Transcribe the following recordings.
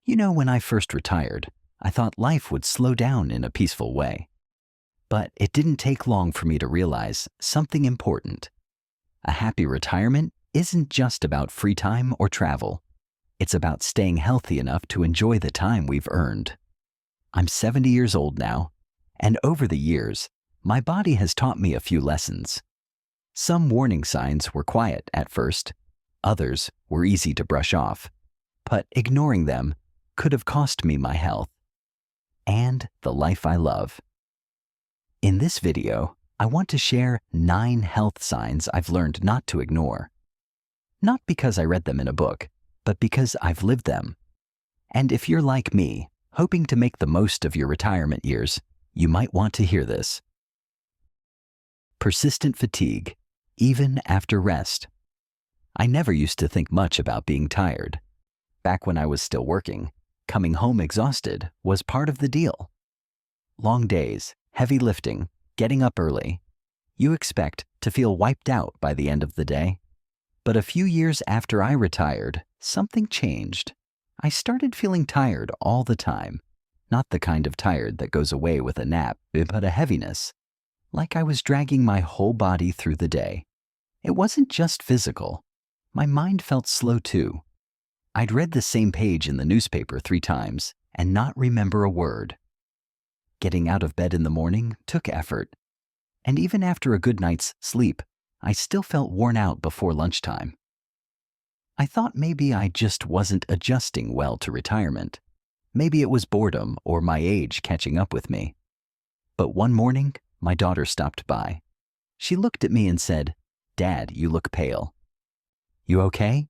When I first retired, I thought life would slow down in a peaceful way. But it didn't take long for me to realize something important. A happy retirement isn't just about free time or travel. It's about staying healthy enough to enjoy the time we've earned. I'm 70 years old now, and over the years, my body has taught me a few lessons. Some warning signs were quiet at first, others were easy to brush off, but ignoring them could have cost me my health and the life I love. In this video, I want to share 9 health signs I've learned not to ignore. Not because I read them in a book, but because I've lived them. And if you're like me, hoping to make the most of your retirement years, you might want to hear this. Persistent fatigue, even after rest. I never used to think much about being tired. Back when I was still working, coming home exhausted was part of the deal. Long days, heavy lifting, getting up early. You expect to feel wiped out by the end of the day. But a few years after I retired, something changed. I started feeling tired all the time. Not the kind of tired that goes away with a nap, but a heaviness. Like I was dragging my whole body through the day. It wasn't just physical. My mind felt slow too. I'd read the same page in the newspaper 3 times and not remember a word. Getting out of bed in the morning took effort. And even after a good night's sleep, I still felt worn out before lunchtime. I thought maybe I just wasn't adjusting well to retirement. Maybe it was boredom or my age catching up with me. But one morning, my daughter stopped by. She looked at me and said, "Dad, you look pale." "You okay?"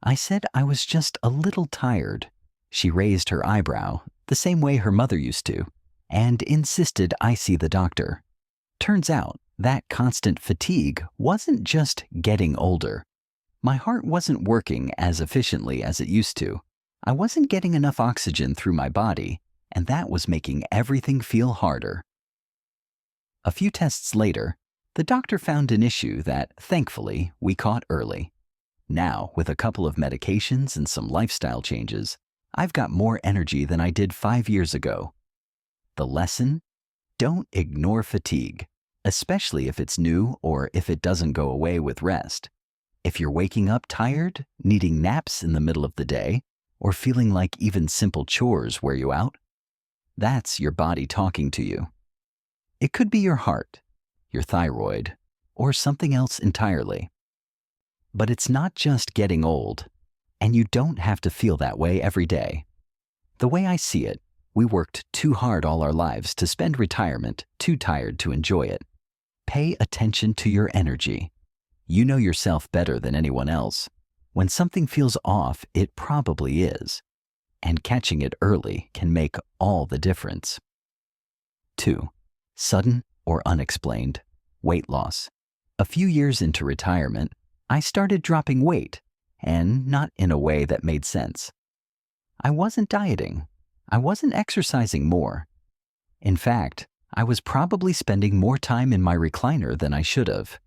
I said I was just a little tired. She raised her eyebrow, the same way her mother used to, and insisted I see the doctor. Turns out that constant fatigue wasn't just getting older. My heart wasn't working as efficiently as it used to. I wasn't getting enough oxygen through my body, and that was making everything feel harder. A few tests later, the doctor found an issue that, thankfully, we caught early. Now, with a couple of medications and some lifestyle changes, I've got more energy than I did 5 years ago. The lesson? Don't ignore fatigue, especially if it's new or if it doesn't go away with rest. If you're waking up tired, needing naps in the middle of the day, or feeling like even simple chores wear you out, that's your body talking to you. It could be your heart, your thyroid, or something else entirely. But it's not just getting old, and you don't have to feel that way every day. The way I see it, we worked too hard all our lives to spend retirement too tired to enjoy it. Pay attention to your energy. You know yourself better than anyone else. When something feels off, it probably is. And catching it early can make all the difference. 2. Sudden or unexplained weight loss. A few years into retirement, I started dropping weight, and not in a way that made sense. I wasn't dieting. I wasn't exercising more. In fact, I was probably spending more time in my recliner than I should have.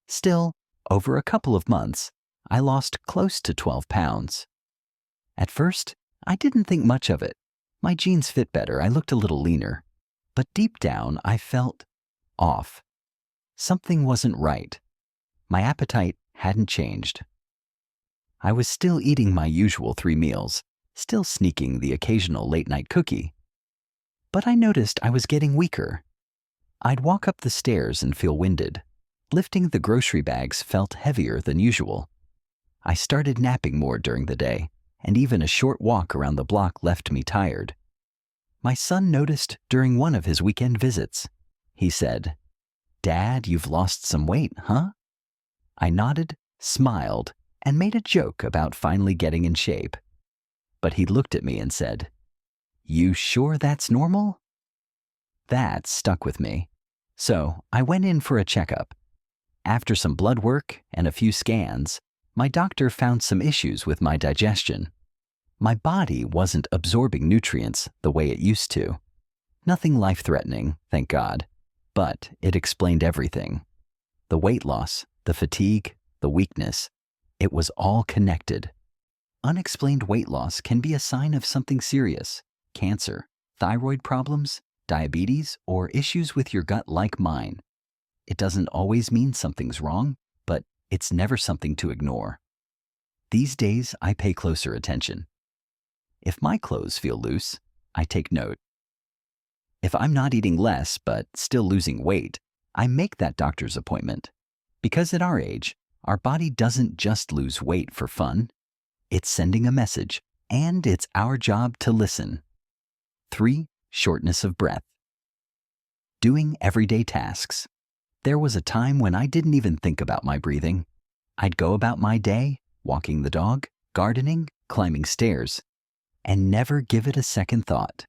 Still, over a couple of months, I lost close to 12 pounds. At first, I didn't think much of it. My jeans fit better, I looked a little leaner. But deep down, I felt off. Something wasn't right. My appetite hadn't changed. I was still eating my usual 3 meals, still sneaking the occasional late-night cookie. But I noticed I was getting weaker. I'd walk up the stairs and feel winded. Lifting the grocery bags felt heavier than usual. I started napping more during the day, and even a short walk around the block left me tired. My son noticed during one of his weekend visits. He said, "Dad, you've lost some weight, huh?" I nodded, smiled, and made a joke about finally getting in shape. But he looked at me and said, "You sure that's normal?" That stuck with me. So I went in for a checkup. After some blood work and a few scans, my doctor found some issues with my digestion. My body wasn't absorbing nutrients the way it used to. Nothing life-threatening, thank God, but it explained everything. The weight loss, the fatigue, the weakness, it was all connected. unexplained weight loss can be a sign of something serious: cancer, thyroid problems, diabetes, or issues with your gut like mine. It doesn't always mean something's wrong, but it's never something to ignore. These days, I pay closer attention. If my clothes feel loose, I take note. If I'm not eating less but still losing weight, I make that doctor's appointment. Because at our age, our body doesn't just lose weight for fun. It's sending a message, and it's our job to listen. 3. Shortness of breath. Doing everyday tasks. There was a time when I didn't even think about my breathing. I'd go about my day, walking the dog, gardening, climbing stairs, and never give it a second thought.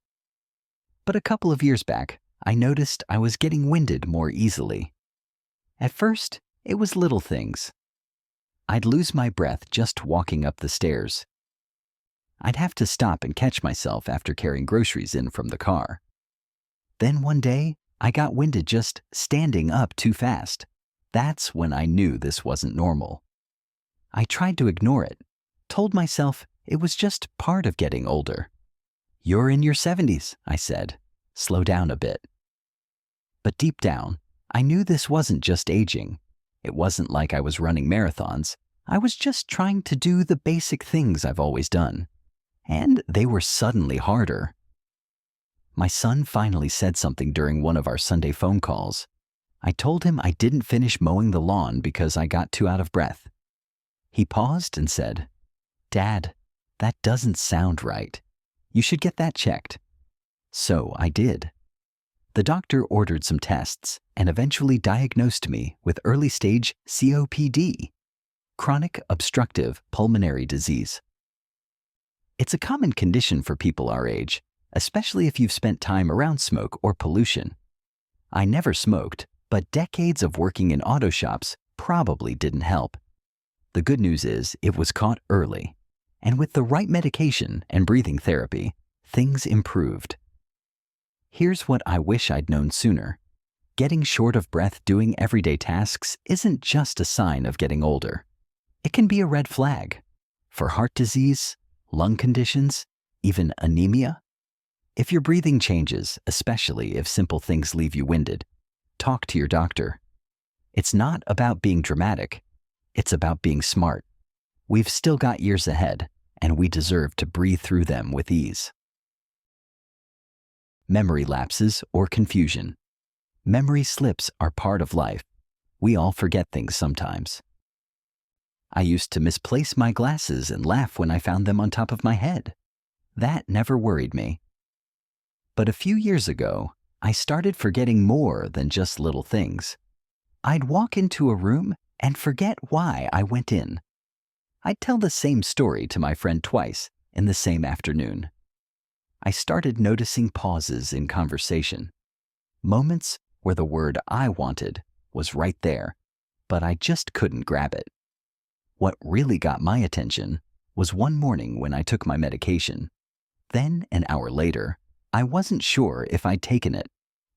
But a couple of years back, I noticed I was getting winded more easily. At first, it was little things. I'd lose my breath just walking up the stairs. I'd have to stop and catch myself after carrying groceries in from the car. Then one day, I got winded just standing up too fast. That's when I knew this wasn't normal. I tried to ignore it, told myself it was just part of getting older. "You're in your 70s, I said. "Slow down a bit." But deep down, I knew this wasn't just aging. It wasn't like I was running marathons. I was just trying to do the basic things I've always done. And they were suddenly harder. My son finally said something during one of our Sunday phone calls. I told him I didn't finish mowing the lawn because I got too out of breath. He paused and said, "Dad, that doesn't sound right. You should get that checked." So I did. The doctor ordered some tests and eventually diagnosed me with early-stage COPD, chronic obstructive pulmonary disease. It's a common condition for people our age, especially if you've spent time around smoke or pollution. I never smoked, but decades of working in auto shops probably didn't help. The good news is it was caught early, and with the right medication and breathing therapy, things improved. Here's what I wish I'd known sooner. Getting short of breath doing everyday tasks isn't just a sign of getting older. It can be a red flag for heart disease, lung conditions, even anemia. If your breathing changes, especially if simple things leave you winded, talk to your doctor. It's not about being dramatic. It's about being smart. We've still got years ahead, and we deserve to breathe through them with ease. Memory lapses or confusion. Memory slips are part of life. We all forget things sometimes. I used to misplace my glasses and laugh when I found them on top of my head. That never worried me. But a few years ago, I started forgetting more than just little things. I'd walk into a room and forget why I went in. I'd tell the same story to my friend twice in the same afternoon. I started noticing pauses in conversation, moments where the word I wanted was right there, but I just couldn't grab it. What really got my attention was one morning when I took my medication. Then, an hour later, I wasn't sure if I'd taken it,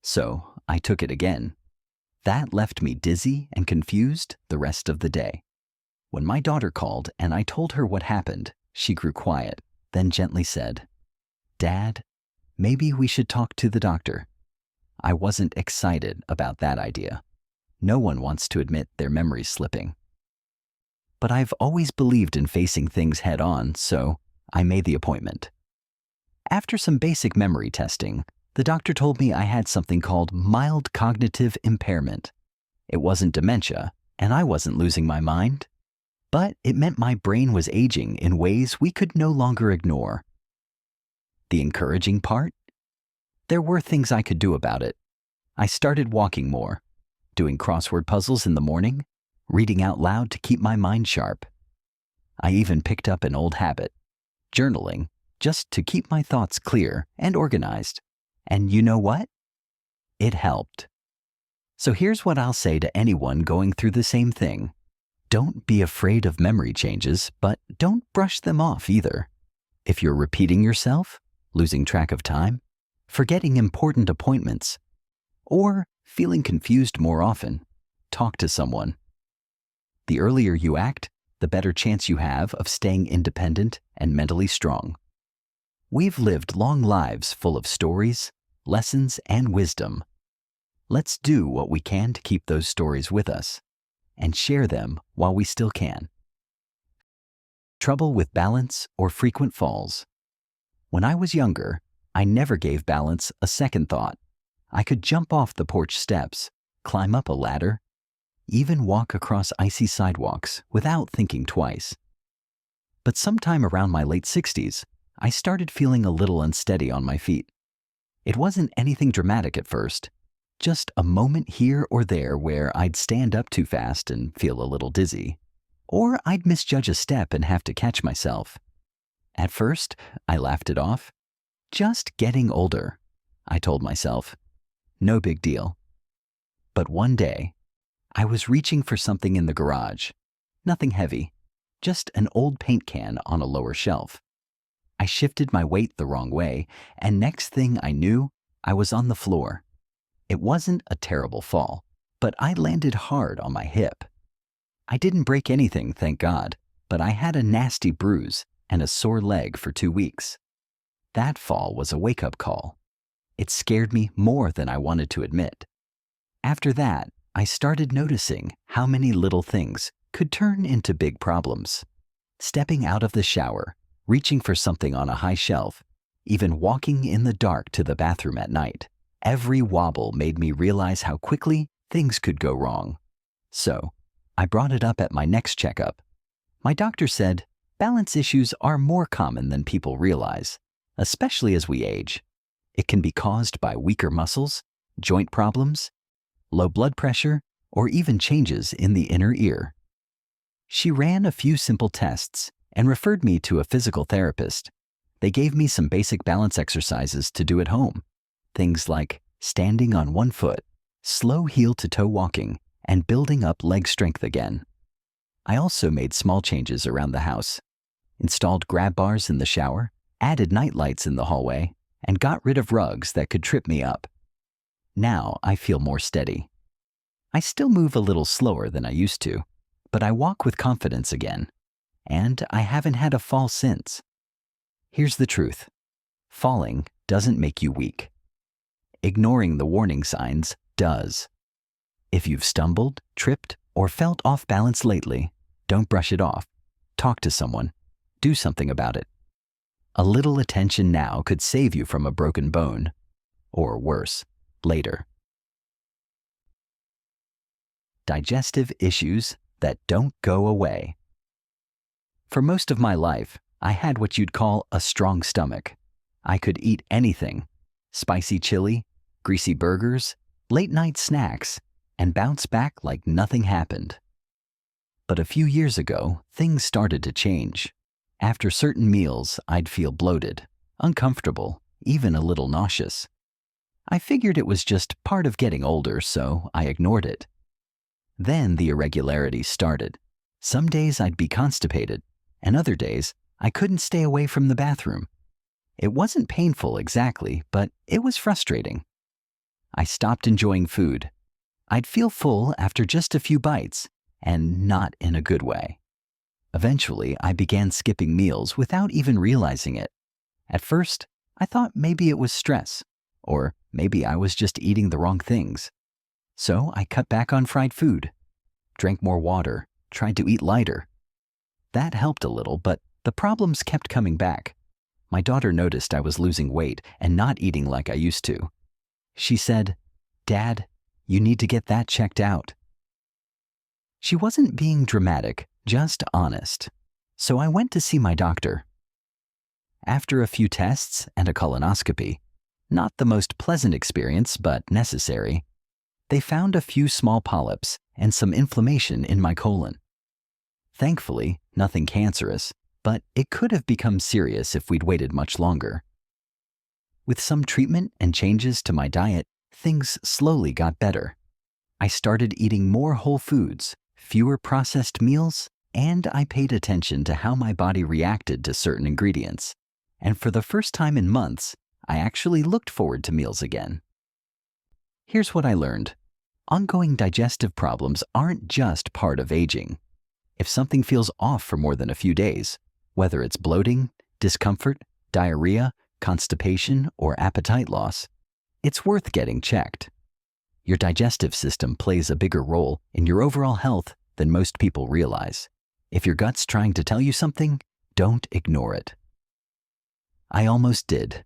so I took it again. That left me dizzy and confused the rest of the day. When my daughter called and I told her what happened, she grew quiet, then gently said, "Dad, maybe we should talk to the doctor." I wasn't excited about that idea. No one wants to admit their memory's slipping. But I've always believed in facing things head on, so I made the appointment. After some basic memory testing, the doctor told me I had something called mild cognitive impairment. It wasn't dementia, and I wasn't losing my mind, but it meant my brain was aging in ways we could no longer ignore. The encouraging part? There were things I could do about it. I started walking more, doing crossword puzzles in the morning, reading out loud to keep my mind sharp. I even picked up an old habit, journaling, just to keep my thoughts clear and organized. And you know what? It helped. So here's what I'll say to anyone going through the same thing. Don't be afraid of memory changes, but don't brush them off either. If you're repeating yourself, losing track of time, forgetting important appointments, or feeling confused more often, talk to someone. The earlier you act, the better chance you have of staying independent and mentally strong. We've lived long lives full of stories, lessons, and wisdom. Let's do what we can to keep those stories with us and share them while we still can. Trouble with balance or frequent falls. When I was younger, I never gave balance a second thought. I could jump off the porch steps, climb up a ladder, even walk across icy sidewalks without thinking twice. But sometime around my late 60s, I started feeling a little unsteady on my feet. It wasn't anything dramatic at first, just a moment here or there where I'd stand up too fast and feel a little dizzy, or I'd misjudge a step and have to catch myself. At first, I laughed it off. Just getting older, I told myself. No big deal. But one day, I was reaching for something in the garage. Nothing heavy, just an old paint can on a lower shelf. I shifted my weight the wrong way, and next thing I knew, I was on the floor. It wasn't a terrible fall, but I landed hard on my hip. I didn't break anything, thank God, but I had a nasty bruise and a sore leg for 2 weeks. That fall was a wake-up call. It scared me more than I wanted to admit. After that, I started noticing how many little things could turn into big problems. Stepping out of the shower, reaching for something on a high shelf, even walking in the dark to the bathroom at night. Every wobble made me realize how quickly things could go wrong. So, I brought it up at my next checkup. My doctor said, balance issues are more common than people realize, especially as we age. It can be caused by weaker muscles, joint problems, low blood pressure, or even changes in the inner ear. She ran a few simple tests and referred me to a physical therapist. They gave me some basic balance exercises to do at home. Things like standing on one foot, slow heel-to-toe walking, and building up leg strength again. I also made small changes around the house, installed grab bars in the shower, added night lights in the hallway, and got rid of rugs that could trip me up. Now I feel more steady. I still move a little slower than I used to, but I walk with confidence again, and I haven't had a fall since. Here's the truth. Falling doesn't make you weak. Ignoring the warning signs does. If you've stumbled, tripped, or felt off balance lately, don't brush it off. Talk to someone. Do something about it. A little attention now could save you from a broken bone, or worse, later. Digestive issues that don't go away. For most of my life, I had what you'd call a strong stomach. I could eat anything, spicy chili, greasy burgers, late-night snacks, and bounce back like nothing happened. But a few years ago, things started to change. After certain meals, I'd feel bloated, uncomfortable, even a little nauseous. I figured it was just part of getting older, so I ignored it. Then the irregularities started. Some days I'd be constipated, and other days I couldn't stay away from the bathroom. It wasn't painful exactly, but it was frustrating. I stopped enjoying food. I'd feel full after just a few bites, and not in a good way. Eventually, I began skipping meals without even realizing it. At first, I thought maybe it was stress, or maybe I was just eating the wrong things. So I cut back on fried food, drank more water, tried to eat lighter. That helped a little, but the problems kept coming back. My daughter noticed I was losing weight and not eating like I used to. She said, "Dad, you need to get that checked out." She wasn't being dramatic, just honest. So I went to see my doctor. After a few tests and a colonoscopy, not the most pleasant experience, but necessary, they found a few small polyps and some inflammation in my colon. Thankfully, nothing cancerous, but it could have become serious if we'd waited much longer. With some treatment and changes to my diet, things slowly got better. I started eating more whole foods, fewer processed meals, and I paid attention to how my body reacted to certain ingredients. And for the first time in months, I actually looked forward to meals again. Here's what I learned. Ongoing digestive problems aren't just part of aging. If something feels off for more than a few days, whether it's bloating, discomfort, diarrhea, constipation, or appetite loss, it's worth getting checked. Your digestive system plays a bigger role in your overall health than most people realize. If your gut's trying to tell you something, don't ignore it. I almost did,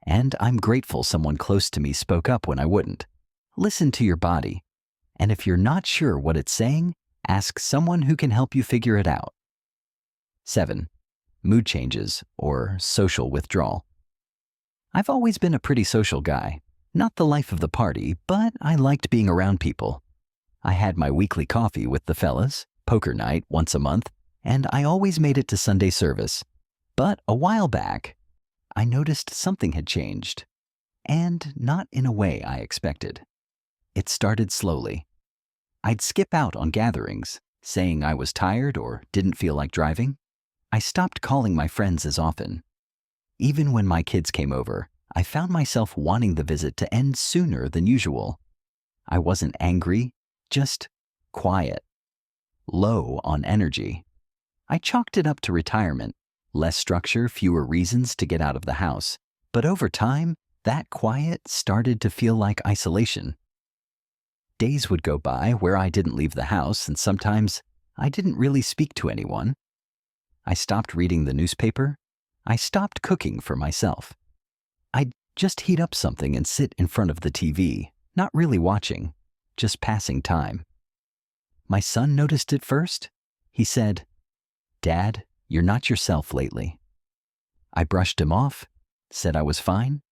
and I'm grateful someone close to me spoke up when I wouldn't. Listen to your body, and if you're not sure what it's saying, ask someone who can help you figure it out. 7. Mood changes or social withdrawal. I've always been a pretty social guy. Not the life of the party, but I liked being around people. I had my weekly coffee with the fellas, poker night once a month, and I always made it to Sunday service. But a while back, I noticed something had changed, and not in a way I expected. It started slowly. I'd skip out on gatherings, saying I was tired or didn't feel like driving. I stopped calling my friends as often. Even when my kids came over, I found myself wanting the visit to end sooner than usual. I wasn't angry, just quiet, low on energy. I chalked it up to retirement, less structure, fewer reasons to get out of the house. But over time, that quiet started to feel like isolation. Days would go by where I didn't leave the house, and sometimes I didn't really speak to anyone. I stopped reading the newspaper. I stopped cooking for myself. I'd just heat up something and sit in front of the TV, not really watching, just passing time. My son noticed it first. He said, "Dad, you're not yourself lately." I brushed him off, said I was fine,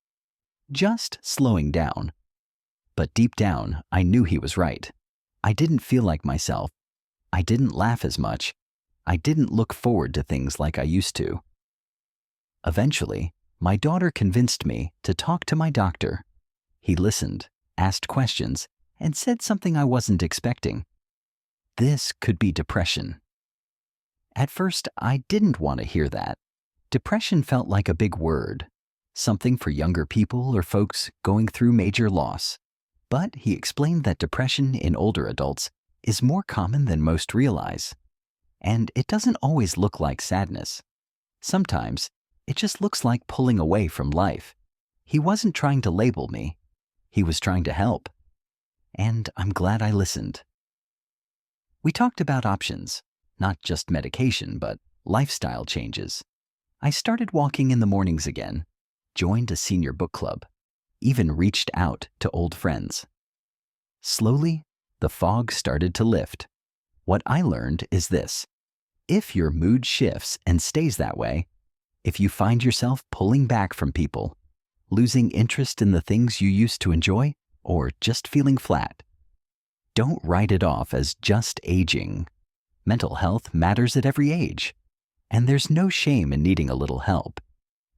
just slowing down. But deep down, I knew he was right. I didn't feel like myself. I didn't laugh as much. I didn't look forward to things like I used to. Eventually, my daughter convinced me to talk to my doctor. He listened, asked questions, and said something I wasn't expecting. This could be depression. At first, I didn't want to hear that. Depression felt like a big word, something for younger people or folks going through major loss. But he explained that depression in older adults is more common than most realize. And it doesn't always look like sadness. Sometimes, it just looks like pulling away from life. He wasn't trying to label me. He was trying to help. And I'm glad I listened. We talked about options, not just medication, but lifestyle changes. I started walking in the mornings again, joined a senior book club, even reached out to old friends. Slowly, the fog started to lift. What I learned is this: if your mood shifts and stays that way, if you find yourself pulling back from people, losing interest in the things you used to enjoy, or just feeling flat, don't write it off as just aging. Mental health matters at every age, and there's no shame in needing a little help.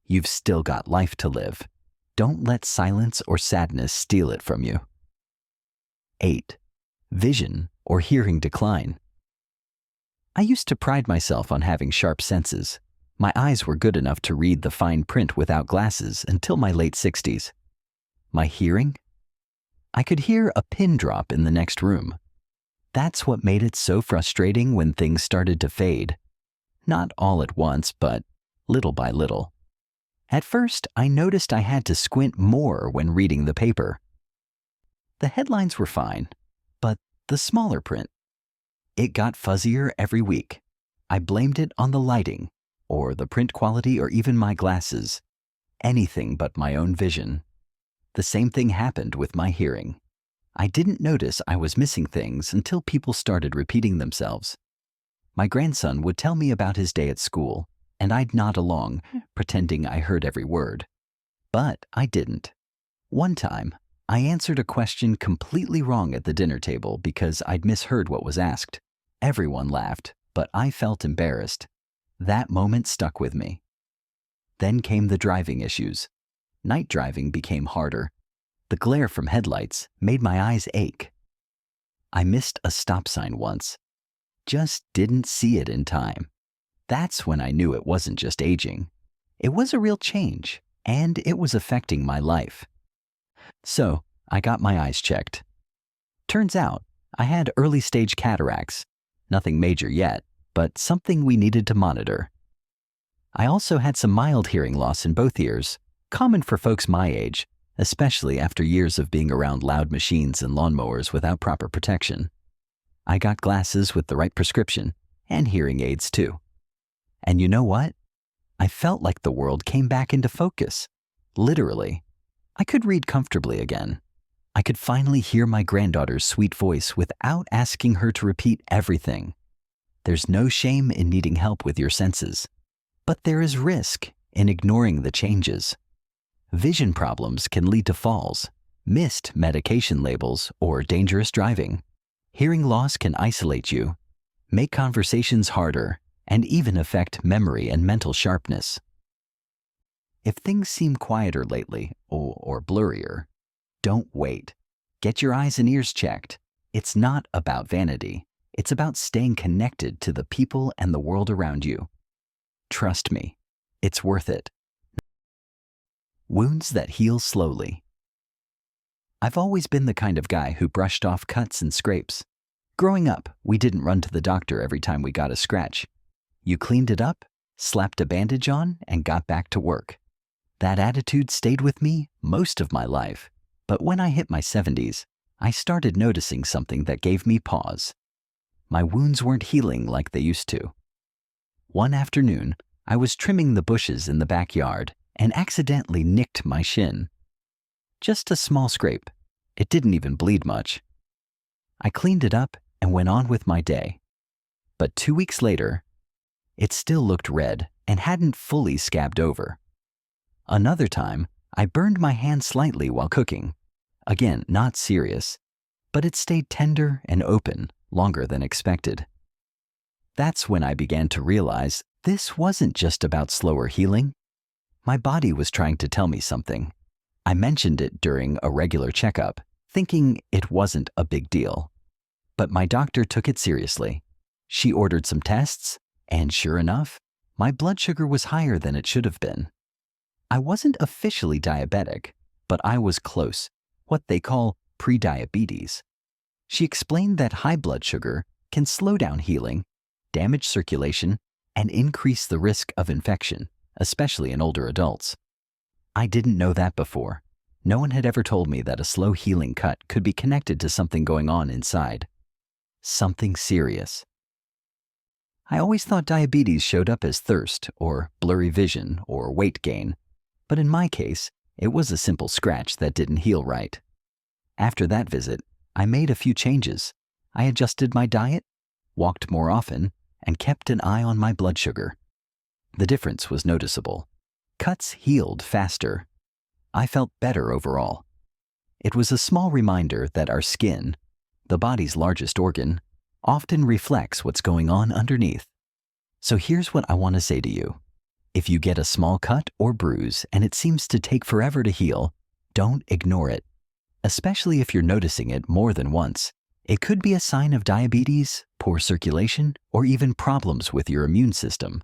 You've still got life to live. Don't let silence or sadness steal it from you. 8. Vision or hearing decline. I used to pride myself on having sharp senses. My eyes were good enough to read the fine print without glasses until my late 60s. My hearing? I could hear a pin drop in the next room. That's what made it so frustrating when things started to fade. Not all at once, but little by little. At first, I noticed I had to squint more when reading the paper. The headlines were fine, but the smaller print. It got fuzzier every week. I blamed it on the lighting, or the print quality, or even my glasses. Anything but my own vision. The same thing happened with my hearing. I didn't notice I was missing things until people started repeating themselves. My grandson would tell me about his day at school, and I'd nod along, pretending I heard every word. But I didn't. One time, I answered a question completely wrong at the dinner table because I'd misheard what was asked. Everyone laughed, but I felt embarrassed. That moment stuck with me. Then came the driving issues. Night driving became harder. The glare from headlights made my eyes ache. I missed a stop sign once. Just didn't see it in time. That's when I knew it wasn't just aging. It was a real change, and it was affecting my life. So, I got my eyes checked. Turns out, I had early-stage cataracts. Nothing major yet, but something we needed to monitor. I also had some mild hearing loss in both ears, common for folks my age, especially after years of being around loud machines and lawnmowers without proper protection. I got glasses with the right prescription, and hearing aids too. And you know what? I felt like the world came back into focus. Literally. I could read comfortably again. I could finally hear my granddaughter's sweet voice without asking her to repeat everything. There's no shame in needing help with your senses, but there is risk in ignoring the changes. Vision problems can lead to falls, missed medication labels, or dangerous driving. Hearing loss can isolate you, make conversations harder, and even affect memory and mental sharpness. If things seem quieter lately, or blurrier, don't wait. Get your eyes and ears checked. It's not about vanity. It's about staying connected to the people and the world around you. Trust me, it's worth it. Wounds that heal slowly. I've always been the kind of guy who brushed off cuts and scrapes. Growing up, we didn't run to the doctor every time we got a scratch. You cleaned it up, slapped a bandage on, and got back to work. That attitude stayed with me most of my life. But when I hit my 70s, I started noticing something that gave me pause. My wounds weren't healing like they used to. One afternoon, I was trimming the bushes in the backyard and accidentally nicked my shin. Just a small scrape. It didn't even bleed much. I cleaned it up and went on with my day. But 2 weeks later, it still looked red and hadn't fully scabbed over. Another time, I burned my hand slightly while cooking. Again, not serious, but it stayed tender and open longer than expected. That's when I began to realize this wasn't just about slower healing. My body was trying to tell me something. I mentioned it during a regular checkup, thinking it wasn't a big deal. But my doctor took it seriously. She ordered some tests, and sure enough, my blood sugar was higher than it should have been. I wasn't officially diabetic, but I was close, what they call prediabetes. She explained that high blood sugar can slow down healing, damage circulation, and increase the risk of infection, especially in older adults. I didn't know that before. No one had ever told me that a slow healing cut could be connected to something going on inside. Something serious. I always thought diabetes showed up as thirst or blurry vision or weight gain, but in my case, it was a simple scratch that didn't heal right. After that visit, I made a few changes. I adjusted my diet, walked more often, and kept an eye on my blood sugar. The difference was noticeable. Cuts healed faster. I felt better overall. It was a small reminder that our skin, the body's largest organ, often reflects what's going on underneath. So here's what I want to say to you. If you get a small cut or bruise and it seems to take forever to heal, don't ignore it. Especially if you're noticing it more than once. It could be a sign of diabetes, poor circulation, or even problems with your immune system.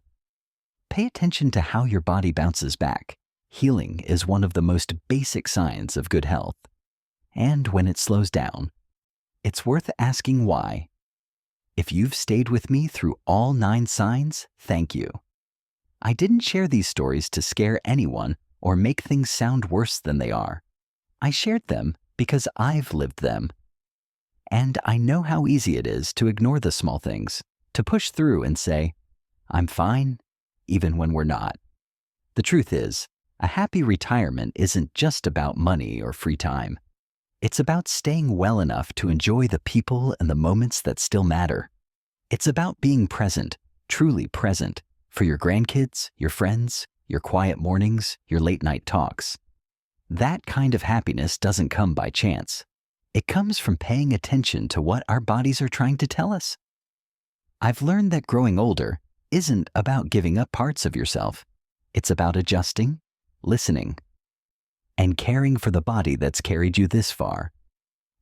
Pay attention to how your body bounces back. Healing is one of the most basic signs of good health. And when it slows down, it's worth asking why. If you've stayed with me through all 9 signs, thank you. I didn't share these stories to scare anyone or make things sound worse than they are. I shared them because I've lived them. And I know how easy it is to ignore the small things, to push through and say, I'm fine, even when we're not. The truth is, a happy retirement isn't just about money or free time. It's about staying well enough to enjoy the people and the moments that still matter. It's about being present, truly present, for your grandkids, your friends, your quiet mornings, your late night talks. That kind of happiness doesn't come by chance. It comes from paying attention to what our bodies are trying to tell us. I've learned that growing older isn't about giving up parts of yourself. It's about adjusting, listening, and caring for the body that's carried you this far.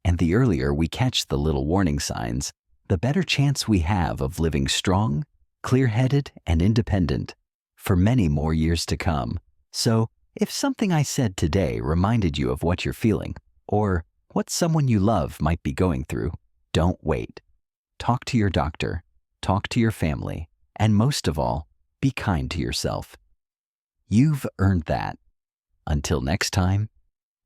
And the earlier we catch the little warning signs, the better chance we have of living strong, clear-headed, and independent for many more years to come. So, if something I said today reminded you of what you're feeling, or what someone you love might be going through, don't wait. Talk to your doctor. talk to your family, and most of all, be kind to yourself. You've earned that. Until next time,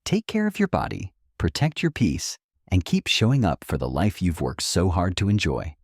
take care of your body, protect your peace, and keep showing up for the life you've worked so hard to enjoy.